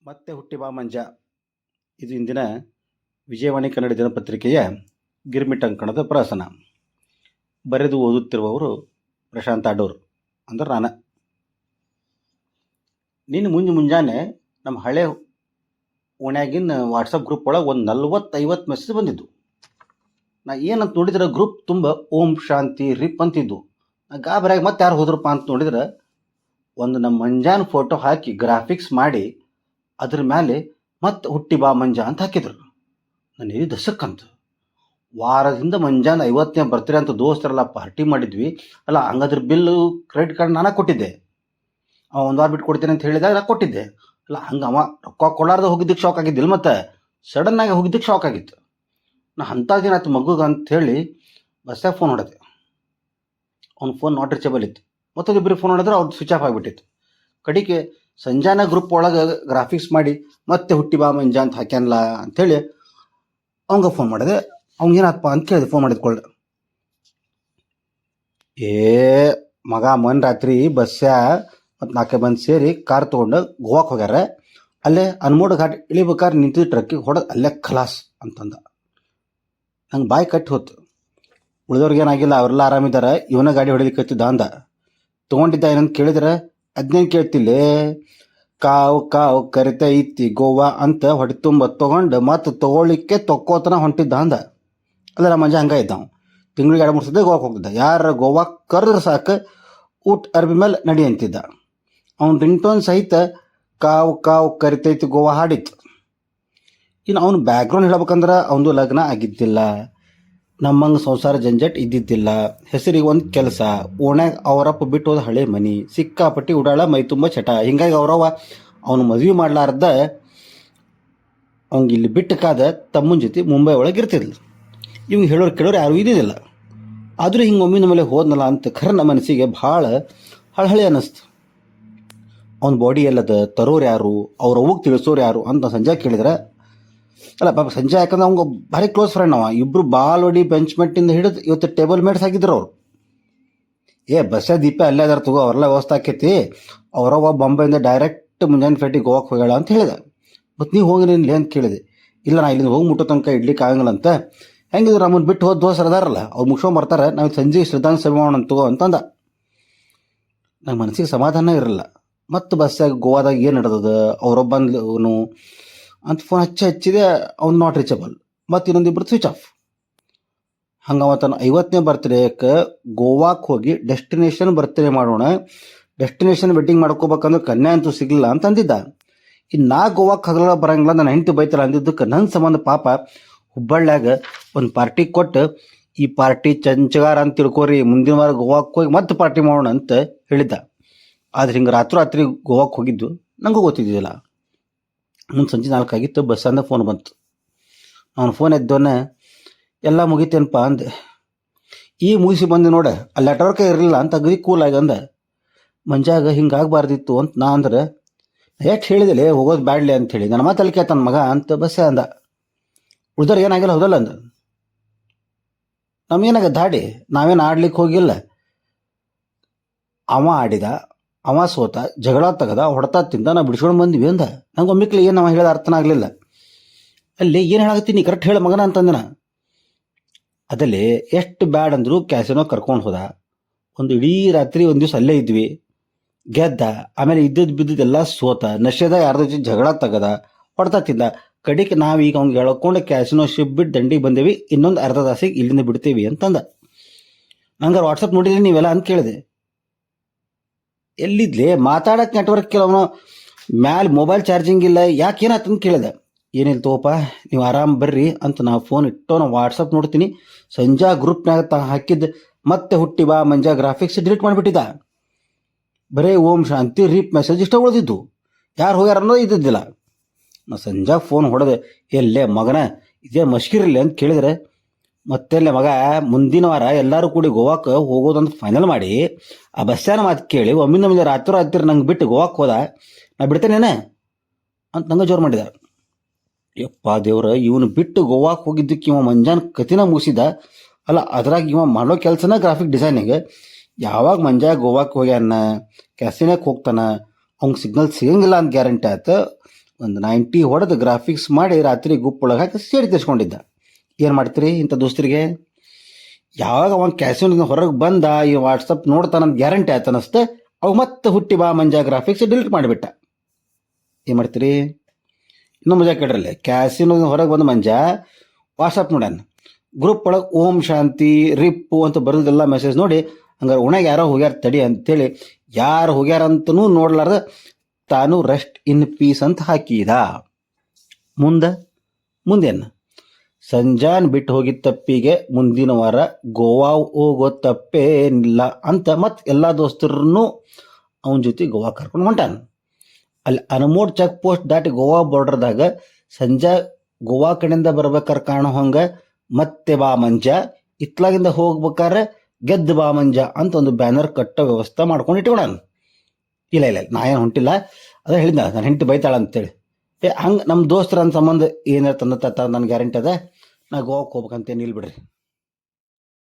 ಮತ್ತೆ ಹುಟ್ಟಿ ಬಾ ಮಂಜ. ಇದು ಇಂದಿನ ವಿಜಯವಾಣಿ ಕನ್ನಡ ದಿನಪತ್ರಿಕೆಯ ಗಿರ್ಮಿಟ್ ಅಂಕಣದ ಪ್ರಹಸನ. ಬರೆದು ಓದುತ್ತಿರುವವರು ಪ್ರಶಾಂತ್ ಅಡೂರ್, ಅಂದ್ರೆ ನಾನು. ನಿನ್ನ ಮುಂಜಾನೆ ನಮ್ಮ ಹಳೆ ಓಣ್ಯಾಗಿನ ವಾಟ್ಸಪ್ ಗ್ರೂಪ್ ಒಳಗೆ ಒಂದು 40-50 ಮೆಸೇಜ್ ಬಂದಿದ್ದು. ನಾ ಏನಂತ ನೋಡಿದ್ರೆ ಗ್ರೂಪ್ ತುಂಬ ಓಂ ಶಾಂತಿ ರಿಪ್ ಅಂತಿದ್ದು. ನಾ ಗಾಬರಿಯಾಗಿ ಮತ್ತೆ ಯಾರು ಹೋದ್ರಪ್ಪ ಅಂತ ನೋಡಿದ್ರೆ ಒಂದು ನಮ್ಮ ಮಂಜಾನ ಫೋಟೋ ಹಾಕಿ ಗ್ರಾಫಿಕ್ಸ್ ಮಾಡಿ ಅದ್ರ ಮೇಲೆ ಮತ್ತೆ ಹುಟ್ಟಿ ಬಾ ಮಂಜ ಅಂತ ಹಾಕಿದ್ರು. ನಾನು ಇದು ದಸಕ್ಕಂತ ವಾರದಿಂದ ಮಂಜಾನ 50ನೇ ಬರ್ತೀರಿ ಅಂತ ದೋಸ್ತರೆಲ್ಲ ಪಾರ್ಟಿ ಮಾಡಿದ್ವಿ. ಅಲ್ಲ, ಹಂಗಾದ್ರೆ ಬಿಲ್ಲು ಕ್ರೆಡಿಟ್ ಕಾರ್ಡ್ ನಾನು ಕೊಟ್ಟಿದ್ದೆ. ಅವ 1 ವಾರ ಬಿಟ್ಟು ಕೊಡ್ತೇನೆ ಅಂತ ಹೇಳಿದಾಗ ನಾನು ಕೊಟ್ಟಿದ್ದೆ. ಅಲ್ಲ, ಹಂಗೆ ಅವ ರೊಕ್ಕ ಕೊಡಾರ್ದು ಹೋಗಿದ್ದಕ್ಕೆ ಶಾಕ್ ಆಗಿದ್ದಿಲ್ಲ, ಮತ್ತು ಸಡನ್ನಾಗಿ ಹೋಗಿದ್ದಕ್ಕೆ ಶಾಕ್ ಆಗಿತ್ತು. ನಾ ಅಂಥ ದಿನ ಆಯ್ತು ಮಗುಗೆ ಅಂಥೇಳಿ ಬಸ್ಸಾಗ ಫೋನ್ ಹೊಡೆದೆ. ಅವ್ನ ಫೋನ್ ನಾಟ್ ರೀಚೇಬಲ್ ಇತ್ತು. ಮತ್ತೊಂದಿಬ್ಬರಿಗೆ ಫೋನ್ ಹೊಡೆದ್ರೆ ಅವ್ರು ಸ್ವಿಚ್ ಆಫ್ ಆಗಿಬಿಟ್ಟಿತ್ತು. ಕಡೆಗೆ ಸಂಜಾನ ಗ್ರೂಪ್ ಒಳಗೆ ಗ್ರಾಫಿಕ್ಸ್ ಮಾಡಿ ಮತ್ತೆ ಹುಟ್ಟಿ ಬಾ ಮಂಜ ಅಂತ ಹಾಕ್ಯಾನಲ್ಲ ಅಂಥೇಳಿ ಅವಂಗೆ ಫೋನ್ ಮಾಡಿದೆ. ಅವ್ನಿಗೇನಪ್ಪ ಅಂತ ಕೇಳಿದೆ ಫೋನ್ ಮಾಡಿದ್ಕೊಳ್ಳೆ. ಮಗ ಮೊನ್ನೆ ರಾತ್ರಿ ಬಸ್ಸಾ ಮತ್ತು 4 ಮಂದಿ ಸೇರಿ ಕಾರ್ ತೊಗೊಂಡು ಗೋವಾಕ್ಕೆ ಹೋಗ್ಯಾರ. ಅಲ್ಲೇ ಅನ್ಮೋಡ್ ಘಾಟ್ ಇಳಿಬೇಕಾದ್ರೆ ನಿಂತಿದ್ದ ಟ್ರಕ್ಕಿಗೆ ಹೊಡೆದು ಅಲ್ಲೇ ಖಲಾಸ್ ಅಂತಂದ. ನಂಗೆ ಬಾಯಿ ಕಟ್ಟಿ ಹೋತು. ಉಳಿದವ್ರಿಗೆ ಏನಾಗಿಲ್ಲ, ಅವರೆಲ್ಲ ಆರಾಮಿದ್ದಾರೆ, ಇವನ ಗಾಡಿ ಹೊಡಿಲಿಕ್ಕೆ ಹತ್ತಿದ್ದ ಅಂದ. ತೊಗೊಂಡಿದ್ದ ಏನಂತ ಕೇಳಿದ್ರೆ ಅದನ್ನೇನು ಕೇಳ್ತಿಲ್ಲೇ, ಕಾವು ಕಾವು ಕರಿತೈತಿ ಗೋವಾ ಅಂತ ಹೊಟ್ಟೆ ತುಂಬ ತೊಗೊಂಡು ಮತ್ತು ತೊಗೊಳ್ಳಿಕ್ಕೆ ತೊಕ್ಕೋತನ ಹೊಂಟಿದ್ದ ಅಂದ. ಅಲ್ಲ, ನಮ್ಮ ಮಂಜ ಹಂಗೆ ಇದ್ದಾವ. ತಿಂಗಳಿಗೆ 2-3 ಸಲ ಗೋವಾಕ್ಕೆ ಹೋಗ್ತಿದ್ದ. ಯಾರು ಗೋವಾಕ್ಕೆ ಕರೆದ್ರೆ ಸಾಕು ಊಟ ಅರ್ಬಿ ಮೇಲೆ ನಡಿ ಅಂತಿದ್ದ. ಅವ್ನು ರಿಂಗ್ಟೋನ್ ಸಹಿತ ಕಾವು ಕಾವು ಕರಿತೈತಿ ಗೋವಾ ಹಾಡಿತ್ತು. ಇನ್ನು ಅವ್ನು ಬ್ಯಾಕ್ಗ್ರೌಂಡ್ ಹೇಳ್ಬೇಕಂದ್ರೆ ಅವನದು ಲಗ್ನ ಆಗಿದ್ದಿಲ್ಲ, ನಮ್ಮಂಗೆ ಸಂಸಾರ ಜಂಜಟ್ ಇದ್ದಿದ್ದಿಲ್ಲ, ಹೆಸರಿಗೆ ಒಂದು ಕೆಲಸ, ಓಣ್ಯಾಗ ಅವರಪ್ಪ ಬಿಟ್ಟು ಹೋದ ಹಳೆ ಮನಿ, ಸಿಕ್ಕಾಪಟ್ಟಿ ಉಡಾಳ, ಮೈ ತುಂಬ ಚಟ. ಹಿಂಗಾಗಿ ಅವರವ್ವ ಅವನು ಮದುವೆ ಮಾಡಲಾರ್ದ ಅವ್ನಿಗೆ ಇಲ್ಲಿ ಬಿಟ್ಟು ಕಾದ ತಮ್ಮನ ಜೊತೆ ಮುಂಬೈ ಒಳಗೆ ಇರ್ತಿದ್ಲು. ಇವ್ಗೆ ಹೇಳೋರು ಕೇಳೋರು ಯಾರೂ ಇದ್ದಿದ್ದಿಲ್ಲ. ಆದರೂ ಹಿಂಗೆ ಒಮ್ಮಿನ ಮೇಲೆ ಹೋದ್ನಲ್ಲ ಅಂತ ಖರೆ ನಮ್ಮ ಮನಸ್ಸಿಗೆ ಭಾಳ ಹಳಹಳಿ ಅನ್ನಿಸ್ತು. ಅವ್ನ ಬಾಡಿ ಎಲ್ಲದ, ತರೋರು ಯಾರು, ಅವ್ರ ಅವ್ಗೆ ತಿಳಿಸೋರು ಯಾರು ಅಂತ ಸಂಜೆ ಕೇಳಿದ್ರೆ, ಅಲ್ಲ ಪಾಪ ಸಂಜೆ ಯಾಕಂದ್ರೆ ಅವ್ಗೆ ಭಾರಿ ಕ್ಲೋಸ್ ಫ್ರೆಂಡ್ ಅವ. ಇಬ್ಬರು ಬಾಲ್ವಡಿ ಬೆಂಚ್ಮೆಂಟಿಂದ ಹಿಡಿದು ಇವತ್ತು ಟೇಬಲ್ ಮೇಟ್ಸ್ ಆಗಿದ್ರು ಅವ್ರು. ಬಸ್ಸ ದೀಪ ಅಲ್ಲೇ ಅದಾರ ತಗೋ, ಅವರೆಲ್ಲ ವ್ಯವಸ್ಥೆ ಆಕೈತಿ, ಅವರವ್ವ ಬಾಂಬೆಯಿಂದ ಡೈರೆಕ್ಟ್ ಮುಂಜಾನೆ ಫ್ಲೈಟಿಗೆ ಗೋವಾಕ್ಕೆ ಹೋಗ್ಯಾಳ ಅಂತ ಹೇಳಿದೆ. ಮತ್ತು ನೀವು ಹೋಗಿ ನಿಲ್ಲಿ ಅಂತ ಕೇಳಿದೆ. ಇಲ್ಲ, ನಾ ಇಲ್ಲಿಂದ ಹೋಗಿ ಮುಟ್ಟೋ ತನಕ ಇಡ್ಲಿಕ್ಕೆ ಆಗಂಗಿಲ್ಲ ಅಂತ. ಹೆಂಗಿದ್ರು ನಮ್ಮನ್ನು ಬಿಟ್ಟು ಹೋದ ದೋಸ್ರು ಅದಾರಲ್ಲ, ಅವ್ರು ಮುಗಿಸ್ಕೊಂಬರ್ತಾರೆ, ನಾವು ಸಂಜೆ ಶ್ರದ್ಧಾಂಜಲಿ ಸಭೆ ಮಾಡೋಣ ತಗೋ ಅಂತಂದ. ನನ್ನ ಮನಸ್ಸಿಗೆ ಸಮಾಧಾನ ಇರಲ್ಲ. ಮತ್ತು ಬಸ್ಸಾಗ ಗೋವಾದಾಗ ಏನು ನಡೆದದ, ಅವರೊಬ್ಬನು ಅಂತ ಫೋನ್ ಹಚ್ಚಿದೆ. ಅವ್ನು ನಾಟ್ ರೀಚಬಲ್. ಮತ್ತು ಇನ್ನೊಂದಿಬ್ಬರು ಸ್ವಿಚ್ ಆಫ್. ಹಂಗೆ ಅವತ್ತನ್ನು 50ನೇ ಬರ್ತ್ಡೇಕ್ಕೆ ಗೋವಾಕ್ಕೆ ಹೋಗಿ ಡೆಸ್ಟಿನೇಷನ್ ಬರ್ತ್ಡೇ ಮಾಡೋಣ, ಡೆಸ್ಟಿನೇಷನ್ ವೆಡ್ಡಿಂಗ್ ಮಾಡ್ಕೋಬೇಕಂದ್ರೆ ಕನ್ಯಾ ಅಂತೂ ಸಿಗಲಿಲ್ಲ ಅಂತ ಅಂದಿದ್ದ. ಇನ್ನು ನಾ ಗೋವಾಕ್ಕೆ ಹಗಲ ಬರಂಗಿಲ್ಲ, ನನ್ನ ಹೆಂಡತಿ ಬೈತಲ್ಲ ಅಂದಿದ್ದಕ್ಕೆ ನನ್ನ ಸಂಬಂಧ ಪಾಪ ಹುಬ್ಬಳ್ಳಿಯಾಗ ಒಂದು ಪಾರ್ಟಿ ಕೊಟ್ಟು, ಈ ಪಾರ್ಟಿ ಚಂಚಗಾರ ಅಂತ ತಿಳ್ಕೊರಿ, ಮುಂದಿನ ವಾರ ಗೋವಾಕ್ಕೆ ಹೋಗಿ ಮತ್ತೆ ಪಾರ್ಟಿ ಮಾಡೋಣ ಅಂತ ಹೇಳಿದ್ದ. ಆದ್ರೆ ಹಿಂಗೆ ರಾತ್ರಿ ಗೋವಾಕ್ಕೆ ಹೋಗಿದ್ದು ನನಗೂ ಗೊತ್ತಿದ್ದಿಲ್ಲ. ಮುಂದೆ ಸಂಜೆ 4 ಆಗಿತ್ತು. ಬಸ್ಸಂದ ಫೋನ್ ಬಂತು. ಅವನು ಫೋನ್ ಎದ್ದೋನೆ, ಎಲ್ಲ ಮುಗಿತೇನಪ್ಪ ಅಂದೆ. ಈ ಮುಗಿಸಿ ಬಂದು ನೋಡ, ಅಲ್ಲಿ ನೆಟ್ವರ್ಕ ಇರಲಿಲ್ಲ ಅಂತ ಅಗದಿ ಕೂಲಾಗಿ ಅಂದ. ಮಂಜಾಗ ಹಿಂಗಾಗಬಾರ್ದಿತ್ತು ಅಂತ ನಾ ಅಂದ್ರೆ, ಎಷ್ಟು ಹೇಳಿದೆ ಹೋಗೋದು ಬ್ಯಾಡ್ಲಿ ಅಂಥೇಳಿ, ನನ್ನ ಮಾತಲ್ಲಿ ಕೇಳ್ತಾನ ಮಗ ಅಂತ ಬಸ್ಸೇ ಅಂದ. ಉಳ್ದವ್ರು ಏನಾಗಿಲ್ಲ ಹೌದಲ್ಲ ಅಂದ. ನಮಗೇನಾಗ ದಾಡಿ, ನಾವೇನು ಆಡ್ಲಿಕ್ಕೆ ಹೋಗಿಲ್ಲ. ಅವ ಆಡಿದ, ಅವ ಸೋತ, ಜಗಳ ತೆಗದ, ಹೊಡೆತ ತಿಂದ, ನಾವು ಬಿಡಿಸ್ಕೊಂಡು ಬಂದ್ವಿ ಅಂದ. ನಂಗೆ ಒಮ್ಮಿಕ್ಲಿ ಏನು ಅವ ಹೇಳಿದ ಅರ್ಥನ ಆಗಲಿಲ್ಲ. ಅಲ್ಲಿ ಏನು ಹೇಳಾಕತ್ತೀನಿ ಕರೆಕ್ಟ್ ಹೇಳ ಮಗನ ಅಂತಂದನ. ಅದಲ್ಲಿ ಎಷ್ಟು ಬ್ಯಾಡ್ ಅಂದ್ರು ಕ್ಯಾಸಿನೋ ಕರ್ಕೊಂಡು ಹೋದ. ಒಂದು ಇಡೀ ರಾತ್ರಿ ಒಂದು ದಿವಸ ಅಲ್ಲೇ ಇದ್ವಿ, ಗೆದ್ದ. ಆಮೇಲೆ ಬಿದ್ದದೆಲ್ಲ ಸೋತ, ನಶೆದಾಗ ಯಾರ್ದ ಜೊತೆ ಜಗಳ ತೆಗದ, ಹೊಡೆತ ತಿಂದ. ಕಡೆಗೆ ನಾವೀಗ ಅವ್ನಿಗೆ ಹೇಳ್ಕೊಂಡು ಕ್ಯಾಸಿನೋ ಶಿಪ್ ಬಿಟ್ಟು ದಂಡಿಗೆ ಬಂದೇವಿ, ಇನ್ನೊಂದು ಅರ್ಧ ತಾಸಿಗೆ ಇಲ್ಲಿಂದ ಬಿಡ್ತೀವಿ ಅಂತಂದ. ನಂಗೆ ವಾಟ್ಸಪ್ ನೋಡಿದ್ರಿ ನೀವೆಲ್ಲ ಅಂತ ಕೇಳಿದೆ. ಎಲ್ಲಿದ್ಲೆ ಮಾತಾಡಕ್ಕೆ ನೆಟ್ವರ್ಕ್ ಕೆಲವನು ಮ್ಯಾಲೆ ಮೊಬೈಲ್ ಚಾರ್ಜಿಂಗ್ ಇಲ್ಲ, ಯಾಕೆ ಏನಾಯ್ತಂತ ಕೇಳಿದೆ. ಏನಿಲ್ಲ ತಗೋಪ, ನೀವು ಆರಾಮ್ ಬರ್ರಿ ಅಂತ ನಾವು ಫೋನ್ ಇಟ್ಟು ನಾವು ವಾಟ್ಸಪ್ ನೋಡ್ತೀನಿ. ಸಂಜಾ ಗ್ರೂಪ್ನಾಗ ಹಾಕಿದ್ದು ಮತ್ತೆ ಹುಟ್ಟಿ ಬಾ ಮಂಜಾ ಗ್ರಾಫಿಕ್ಸ್ ಡಿಲೀಟ್ ಮಾಡಿಬಿಟ್ಟಿದ್ದ. ಬರೀ ಓಂ ಶಾಂತಿ ರೀಪ್ ಮೆಸೇಜ್ ಇಷ್ಟ ಉಳಿದಿದ್ದು, ಯಾರು ಹೋಗ್ಯಾರ ಅನ್ನೋದು ಇದ್ದಿದ್ದಿಲ್ಲ. ನಾ ಸಂಜೆ ಫೋನ್ ಹೊಡೆದೆ, ಎಲ್ಲೇ ಮಗನ ಇದೇ ಮಶ್ಕಿರಿಲ್ಲ ಅಂತ ಕೇಳಿದರೆ, ಮತ್ತೆಲ್ಲೇ ಮಗ ಮುಂದಿನ ವಾರ ಎಲ್ಲರೂ ಕೂಡಿ ಗೋವಾಕ್ಕೆ ಹೋಗೋದಂತ ಫೈನಲ್ ಮಾಡಿ ಆ ಬಸ್ಸಾನ ಮಾತು ಕೇಳಿ ಒಮ್ಮಿಂದ ರಾತ್ರಿ ನಂಗೆ ಬಿಟ್ಟು ಗೋವಾಕ್ಕೆ ಹೋದ, ನಾ ಬಿಡ್ತೇನೇನೆ ಅಂತ ನಂಗೆ ಜೋರು ಮಾಡಿದ. ಯಪ್ಪ ದೇವ್ರ, ಇವನು ಬಿಟ್ಟು ಗೋವಾಕ್ಕೆ ಹೋಗಿದ್ದಕ್ಕೆ ಇವ ಮಂಜಾನ ಕತಿನ ಮುಗಿಸಿದ. ಅಲ್ಲ, ಅದ್ರಾಗ ಇವ ಮಾಡೋ ಕೆಲಸನ ಗ್ರಾಫಿಕ್ ಡಿಸೈನಿಗೆ. ಯಾವಾಗ ಮಂಜಾ ಗೋವಾಕ್ಕೆ ಹೋಗ್ಯಾನ, ಕ್ಯಾಸಿನಾಗ ಹೋಗ್ತಾನ, ಅವ್ನಿಗೆ ಸಿಗ್ನಲ್ ಸಿಗಂಗಿಲ್ಲ ಅಂತ ಗ್ಯಾರಂಟಿ ಆಯ್ತು. ಒಂದು 90 ಹೊಡೆದು ಗ್ರಾಫಿಕ್ಸ್ ಮಾಡಿ ರಾತ್ರಿ ಗುಪ್ಪೊಳಗೆ ಹಾಕಿ ಸೇರಿ ತಿರ್ಸ್ಕೊಂಡಿದ್ದ. ಏನು ಮಾಡ್ತೀರಿ ಇಂಥ ದೋಸ್ತರಿಗೆ? ಯಾವಾಗ ಅವನು ಕ್ಯಾಸಿನಿಂದ ಹೊರಗೆ ಬಂದ ಈ ವಾಟ್ಸಪ್ ನೋಡ್ತಾನಂತ ಗ್ಯಾರಂಟಿ ಆಯ್ತು ಅನ್ನಿಸ್ತೆ, ಅವು ಮತ್ತೆ ಹುಟ್ಟಿ ಬಾ ಮಂಜ ಗ್ರಾಫಿಕ್ಸ್ ಡಿಲೀಟ್ ಮಾಡಿಬಿಟ್ಟ. ಏನು ಮಾಡ್ತೀರಿ? ಇನ್ನೂ ಮಜಾ ಕೇಳ್ರಲ್ಲ, ಕ್ಯಾಸಿನೋ ಹೊರಗೆ ಬಂದ ಮಂಜ ವಾಟ್ಸಪ್ ನೋಡ್ಯಾನ, ಗ್ರೂಪ್ ಒಳಗೆ ಓಂ ಶಾಂತಿ ರಿಪ್ಪು ಅಂತ ಬರೋದೆಲ್ಲ ಮೆಸೇಜ್ ನೋಡಿ ಹಂಗಾರೆ ಉಣಾಗ ಯಾರೋ ಹೋಗ್ಯಾರ ತಡಿ ಅಂತೇಳಿ ಯಾರು ಹೋಗ್ಯಾರಂತನೂ ನೋಡ್ಲಾರ್ದ ತಾನು ರೆಸ್ಟ್ ಇನ್ ಪೀಸ್ ಅಂತ ಹಾಕಿದ. ಮುಂದೇನು ಸಂಜಾನ್ ಬಿಟ್ಟು ಹೋಗಿದ್ದ ತಪ್ಪಿಗೆ ಮುಂದಿನ ವಾರ ಗೋವಾ ಹೋಗೋ ತಪ್ಪೇನಿಲ್ಲ ಅಂತ ಮತ್ತೆ ಎಲ್ಲ ದೋಸ್ತರನ್ನು ಅವನ ಜೊತೆ ಗೋವಾ ಕರ್ಕೊಂಡು ಹೊಂಟಾನ. ಅಲ್ಲಿ ಅನಮೋಡ್ ಚೆಕ್ ಪೋಸ್ಟ್ ದಾಟಿ ಗೋವಾ ಬಾರ್ಡರ್ದಾಗ ಸಂಜೆ ಗೋವಾ ಕಡೆಯಿಂದ ಬರ್ಬೇಕಾರೆ ಕಾಣೋ ಹಂಗೆ ಮತ್ತೆ ಬಾ ಮಂಜ, ಇತ್ಲಾಗಿಂದ ಹೋಗ್ಬೇಕಾರೆ ಗೆದ್ದು ಬಾ ಮಂಜ ಅಂತ ಒಂದು ಬ್ಯಾನರ್ ಕಟ್ಟೋ ವ್ಯವಸ್ಥೆ ಮಾಡ್ಕೊಂಡು ಇಟ್ಕೊಳಾನ. ಇಲ್ಲ ನಾ ಏನು ಹೊಂಟಿಲ್ಲ, ಅದೇ ಹೇಳಿದ್ನ ನಾನು ಹೆಂಡತಿ ಬೈತಾಳ ಅಂತೇಳಿ. ಹಂಗೆ ನಮ್ಮ ದೋಸ್ತರ ಸಂಬಂಧ ಏನಾರು ತಂದ ನನಗೆ ಗ್ಯಾರಂಟಿ ಅದ, ನಾ ಗೋವಾಕ್ಕೆ ಹೋಗ್ಬೇಕಂತೇನು ಇಲ್ಲ ಬಿಡ್ರಿ.